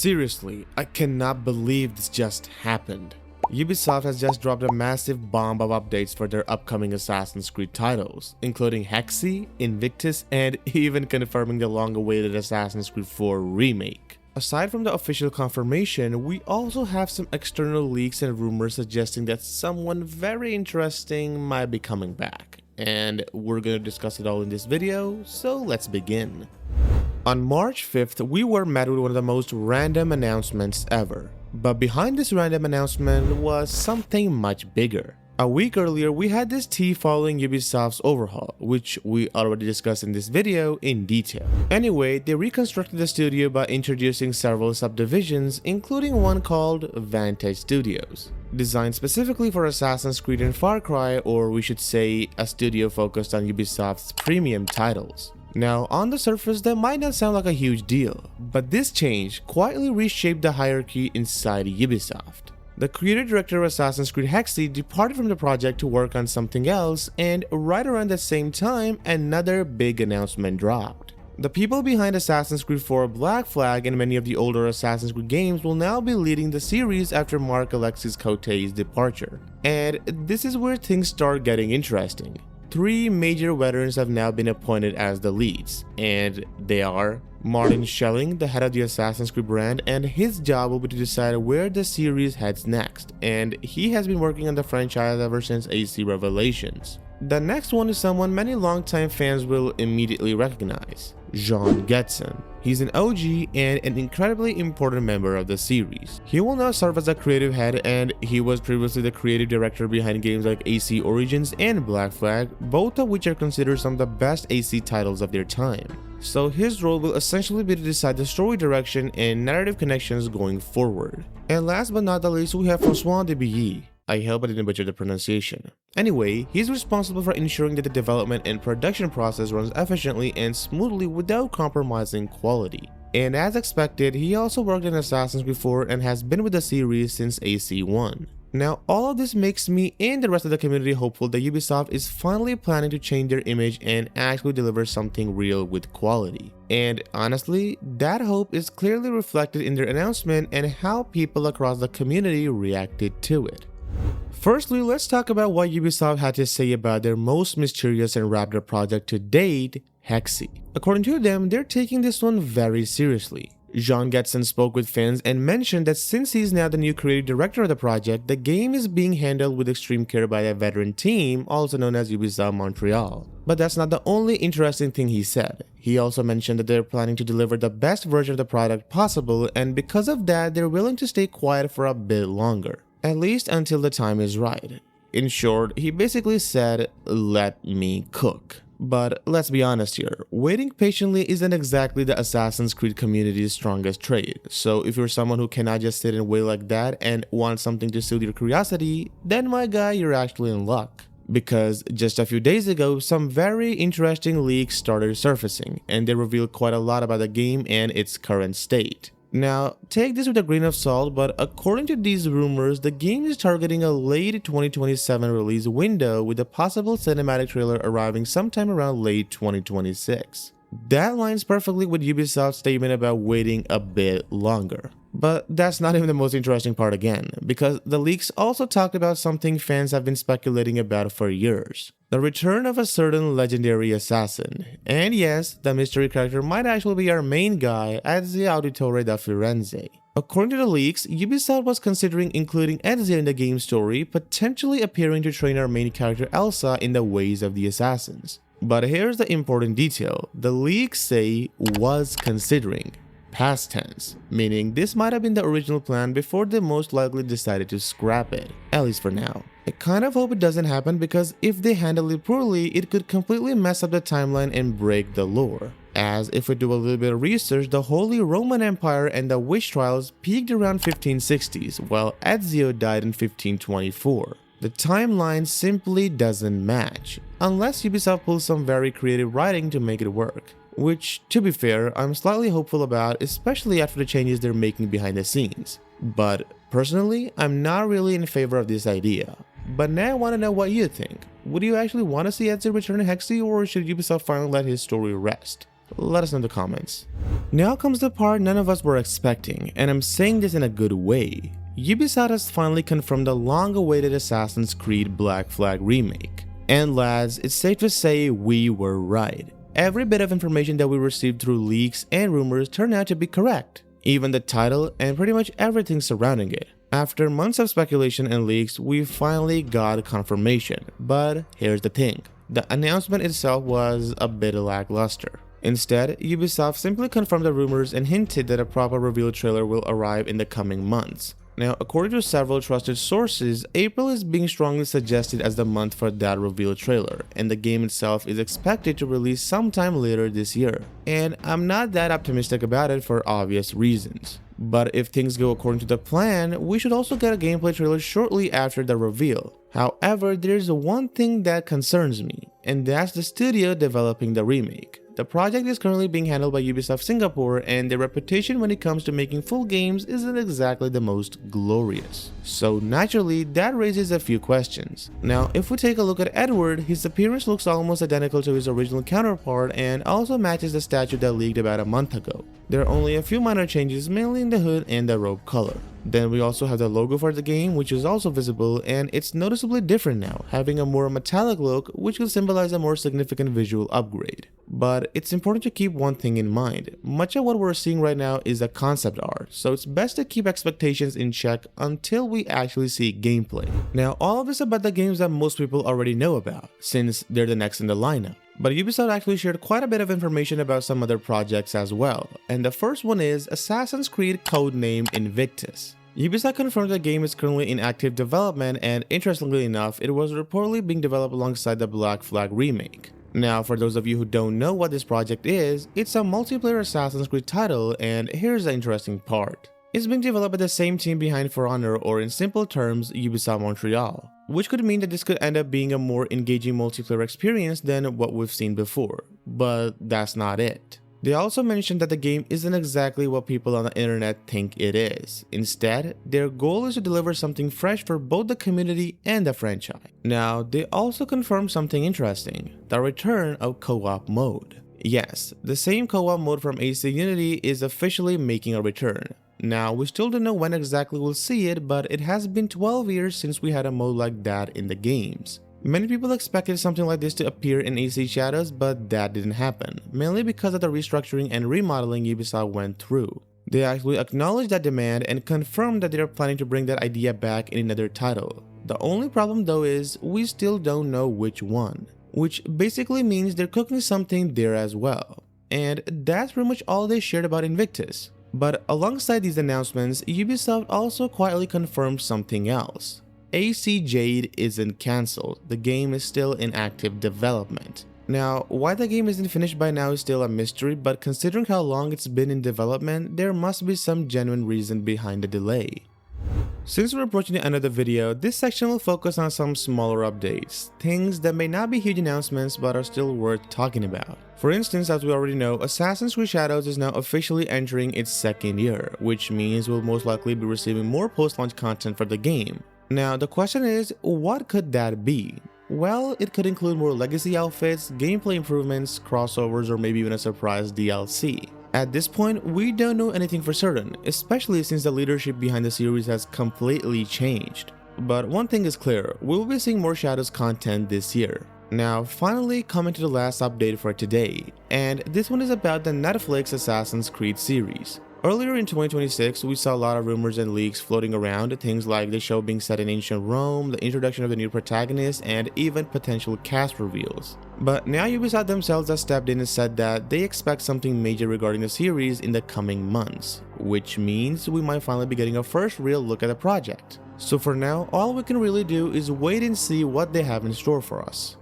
Seriously, I cannot believe this just happened. Ubisoft has just dropped a massive bomb of updates for their upcoming Assassin's Creed titles, including Hexe, Invictus, and even confirming the long-awaited Assassin's Creed 4 remake. Aside from the official confirmation, we also have some external leaks and rumors suggesting that someone very interesting might be coming back. And we're gonna discuss it all in this video, so let's begin. On March 5th, we were met with one of the most random announcements ever. But behind this random announcement was something much bigger. A week earlier, we had this tea following Ubisoft's overhaul, which we already discussed in this video in detail. Anyway, they reconstructed the studio by introducing several subdivisions, including one called Vantage Studios, designed specifically for Assassin's Creed and Far Cry, or we should say a studio focused on Ubisoft's premium titles. Now, on the surface, that might not sound like a huge deal, but this change quietly reshaped the hierarchy inside Ubisoft. The creative director of Assassin's Creed Hexe departed from the project to work on something else, and right around the same time, another big announcement dropped. The people behind Assassin's Creed 4 Black Flag and many of the older Assassin's Creed games will now be leading the series after Mark Alexis Cote's departure. And this is where things start getting interesting. 3 major veterans have now been appointed as the leads, and they are Martin Schelling, the head of the Assassin's Creed brand, and his job will be to decide where the series heads next, and he has been working on the franchise ever since AC Revelations. The next one is someone many longtime fans will immediately recognize, Jean Getson. He's an OG and an incredibly important member of the series. He will now serve as a creative head, and he was previously the creative director behind games like AC Origins and Black Flag, both of which are considered some of the best AC titles of their time. So his role will essentially be to decide the story direction and narrative connections going forward. And last but not the least, we have François de Billy. I hope I didn't butcher the pronunciation. Anyway, he's responsible for ensuring that the development and production process runs efficiently and smoothly without compromising quality. And as expected, he also worked in Assassin's Creed 4 and has been with the series since AC1. Now, all of this makes me and the rest of the community hopeful that Ubisoft is finally planning to change their image and actually deliver something real with quality. And honestly, that hope is clearly reflected in their announcement and how people across the community reacted to it. Firstly, let's talk about what Ubisoft had to say about their most mysterious and wrapped up project to date, Hexe. According to them, they're taking this one very seriously. Jean Getson spoke with fans and mentioned that since he's now the new creative director of the project, the game is being handled with extreme care by a veteran team, also known as Ubisoft Montreal. But that's not the only interesting thing he said. He also mentioned that they're planning to deliver the best version of the product possible, and because of that, they're willing to stay quiet for a bit longer. At least until the time is right. In short, he basically said, "Let me cook." But let's be honest here, waiting patiently isn't exactly the Assassin's Creed community's strongest trait, so if you're someone who cannot just sit and wait like that and want something to soothe your curiosity, then my guy, you're actually in luck. Because just a few days ago, some very interesting leaks started surfacing, and they revealed quite a lot about the game and its current state. Now, take this with a grain of salt, but according to these rumors, the game is targeting a late 2027 release window with a possible cinematic trailer arriving sometime around late 2026. That lines perfectly with Ubisoft's statement about waiting a bit longer. But that's not even the most interesting part again, because the leaks also talked about something fans have been speculating about for years. The return of a certain legendary assassin. And yes, the mystery character might actually be our main guy, Ezio Auditore da Firenze. According to the leaks, Ubisoft was considering including Ezio in the game story, potentially appearing to train our main character Elsa in the ways of the assassins. But here's the important detail. The leaks say was considering. Past tense, meaning this might have been the original plan before they most likely decided to scrap it, at least for now. I kind of hope it doesn't happen, because if they handle it poorly, it could completely mess up the timeline and break the lore. As if we do a little bit of research, the Holy Roman Empire and the witch trials peaked around 1560s, while Ezio died in 1524. The timeline simply doesn't match, unless Ubisoft pulls some very creative writing to make it work. Which, to be fair, I'm slightly hopeful about, especially after the changes they're making behind the scenes. But personally, I'm not really in favor of this idea. But now I want to know what you think. Would you actually want to see Ezio return to Hexe, or should Ubisoft finally let his story rest? Let us know in the comments. Now comes the part none of us were expecting, and I'm saying this in a good way. Ubisoft has finally confirmed the long-awaited Assassin's Creed Black Flag Remake. And lads, it's safe to say we were right. Every bit of information that we received through leaks and rumors turned out to be correct. Even the title and pretty much everything surrounding it. After months of speculation and leaks, we finally got confirmation. But here's the thing. The announcement itself was a bit lackluster. Instead, Ubisoft simply confirmed the rumors and hinted that a proper reveal trailer will arrive in the coming months. Now, according to several trusted sources, April is being strongly suggested as the month for that reveal trailer, and the game itself is expected to release sometime later this year. And I'm not that optimistic about it for obvious reasons. But if things go according to the plan, we should also get a gameplay trailer shortly after the reveal. However, there's one thing that concerns me, and that's the studio developing the remake. The project is currently being handled by Ubisoft Singapore, and their reputation when it comes to making full games isn't exactly the most glorious. So naturally, that raises a few questions. Now, if we take a look at Edward, his appearance looks almost identical to his original counterpart and also matches the statue that leaked about a month ago. There are only a few minor changes, mainly in the hood and the robe color. Then we also have the logo for the game, which is also visible, and it's noticeably different now, having a more metallic look, which will symbolize a more significant visual upgrade. But it's important to keep one thing in mind. Much of what we're seeing right now is a concept art, so it's best to keep expectations in check until we actually see gameplay. Now, all of this about the games that most people already know about, since they're the next in the lineup. But Ubisoft actually shared quite a bit of information about some other projects as well, and the first one is Assassin's Creed Codename Invictus. Ubisoft confirmed the game is currently in active development, and interestingly enough, it was reportedly being developed alongside the Black Flag Remake. Now, for those of you who don't know what this project is, it's a multiplayer Assassin's Creed title, and here's the interesting part. It's being developed by the same team behind For Honor, or in simple terms, Ubisoft Montreal, which could mean that this could end up being a more engaging multiplayer experience than what we've seen before. But that's not it. They also mentioned that the game isn't exactly what people on the internet think it is. Instead, their goal is to deliver something fresh for both the community and the franchise. Now, they also confirmed something interesting, the return of co-op mode. Yes, the same co-op mode from AC Unity is officially making a return. Now, we still don't know when exactly we'll see it, but it has been 12 years since we had a mode like that in the games. Many people expected something like this to appear in AC Shadows, but that didn't happen, mainly because of the restructuring and remodeling Ubisoft went through. They actually acknowledged that demand and confirmed that they are planning to bring that idea back in another title. The only problem though is, we still don't know which one, which basically means they're cooking something there as well. And that's pretty much all they shared about Invictus. But alongside these announcements, Ubisoft also quietly confirmed something else. AC Jade isn't cancelled, the game is still in active development. Now, why the game isn't finished by now is still a mystery, but considering how long it's been in development, there must be some genuine reason behind the delay. Since we're approaching the end of the video, this section will focus on some smaller updates, things that may not be huge announcements but are still worth talking about. For instance, as we already know, Assassin's Creed Shadows is now officially entering its second year, which means we'll most likely be receiving more post-launch content for the game. Now, the question is, what could that be? Well, it could include more legacy outfits, gameplay improvements, crossovers, or maybe even a surprise DLC. At this point, we don't know anything for certain, especially since the leadership behind the series has completely changed. But one thing is clear, we will be seeing more Shadows content this year. Now, finally coming to the last update for today, and this one is about the Netflix Assassin's Creed series. Earlier in 2026, we saw a lot of rumors and leaks floating around, things like the show being set in ancient Rome, the introduction of the new protagonist, and even potential cast reveals. But now Ubisoft themselves have stepped in and said that they expect something major regarding the series in the coming months, which means we might finally be getting a first real look at the project. So for now, all we can really do is wait and see what they have in store for us.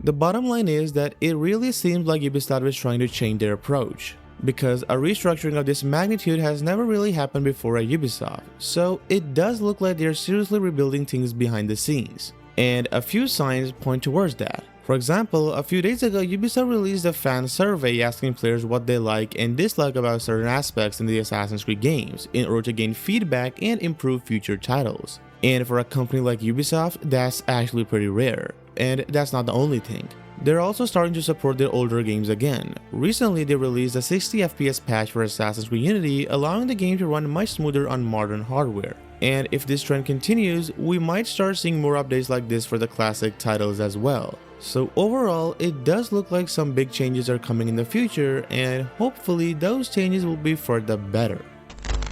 The bottom line is that it really seems like Ubisoft is trying to change their approach, because a restructuring of this magnitude has never really happened before at Ubisoft, so it does look like they're seriously rebuilding things behind the scenes, and a few signs point towards that. For example, a few days ago, Ubisoft released a fan survey asking players what they like and dislike about certain aspects in the Assassin's Creed games in order to gain feedback and improve future titles. And for a company like Ubisoft, that's actually pretty rare. And that's not the only thing. They're also starting to support their older games again. Recently, they released a 60 FPS patch for Assassin's Creed Unity, allowing the game to run much smoother on modern hardware. And if this trend continues, we might start seeing more updates like this for the classic titles as well. So overall, it does look like some big changes are coming in the future, and hopefully those changes will be for the better.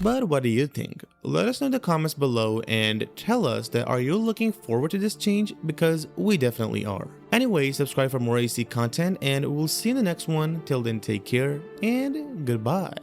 But what do you think? Let us know in the comments below and tell us that are you looking forward to this change, because we definitely are. Anyway, subscribe for more AC content and we'll see you in the next one. Till then, take care and goodbye.